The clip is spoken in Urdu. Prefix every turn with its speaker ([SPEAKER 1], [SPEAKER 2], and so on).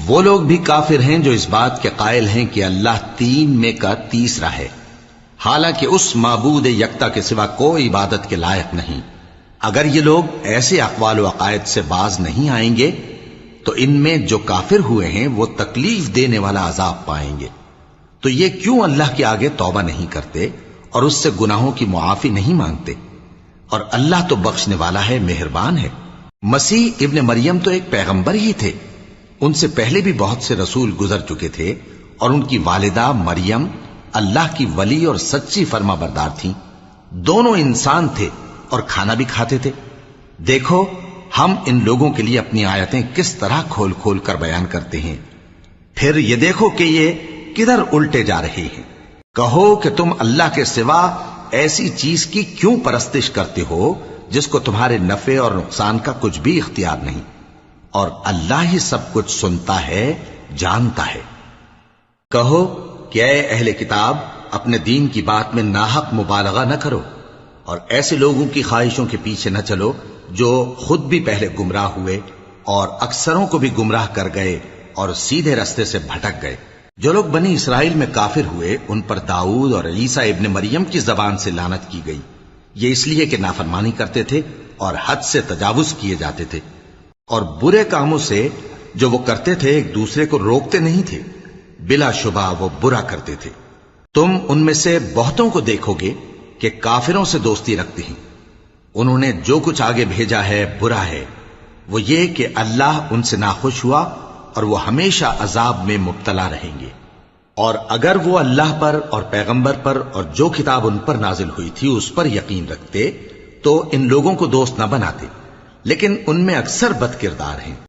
[SPEAKER 1] وہ لوگ بھی کافر ہیں جو اس بات کے قائل ہیں کہ اللہ تین میں کا تیسرا ہے، حالانکہ اس معبود یکتا کے سوا کوئی عبادت کے لائق نہیں۔ اگر یہ لوگ ایسے اقوال و عقائد سے باز نہیں آئیں گے تو ان میں جو کافر ہوئے ہیں وہ تکلیف دینے والا عذاب پائیں گے۔ تو یہ کیوں اللہ کے آگے توبہ نہیں کرتے اور اس سے گناہوں کی معافی نہیں مانگتے؟ اور اللہ تو بخشنے والا ہے، مہربان ہے۔ مسیح ابن مریم تو ایک پیغمبر ہی تھے، ان سے پہلے بھی بہت سے رسول گزر چکے تھے، اور ان کی والدہ مریم اللہ کی ولی اور سچی فرما بردار تھیں۔ دونوں انسان تھے اور کھانا بھی کھاتے تھے۔ دیکھو ہم ان لوگوں کے لیے اپنی آیتیں کس طرح کھول کھول کر بیان کرتے ہیں، پھر یہ دیکھو کہ یہ کدھر الٹے جا رہے ہیں۔ کہو کہ تم اللہ کے سوا ایسی چیز کی کیوں پرستش کرتے ہو جس کو تمہارے نفع اور نقصان کا کچھ بھی اختیار نہیں، اور اللہ ہی سب کچھ سنتا ہے، جانتا ہے۔ کہو کہ اے اہل کتاب، اپنے دین کی بات میں ناحق مبالغہ نہ کرو، اور ایسے لوگوں کی خواہشوں کے پیچھے نہ چلو جو خود بھی پہلے گمراہ ہوئے اور اکثروں کو بھی گمراہ کر گئے اور سیدھے رستے سے بھٹک گئے۔ جو لوگ بنی اسرائیل میں کافر ہوئے ان پر داؤد اور عیسیٰ ابن مریم کی زبان سے لعنت کی گئی، یہ اس لیے کہ نافرمانی کرتے تھے اور حد سے تجاوز کیے جاتے تھے، اور برے کاموں سے جو وہ کرتے تھے ایک دوسرے کو روکتے نہیں تھے، بلا شبہ وہ برا کرتے تھے۔ تم ان میں سے بہتوں کو دیکھو گے کہ کافروں سے دوستی رکھتے ہیں، انہوں نے جو کچھ آگے بھیجا ہے برا ہے، وہ یہ کہ اللہ ان سے ناخوش ہوا اور وہ ہمیشہ عذاب میں مبتلا رہیں گے۔ اور اگر وہ اللہ پر اور پیغمبر پر اور جو کتاب ان پر نازل ہوئی تھی اس پر یقین رکھتے تو ان لوگوں کو دوست نہ بناتے، لیکن ان میں اکثر بد کردار ہیں۔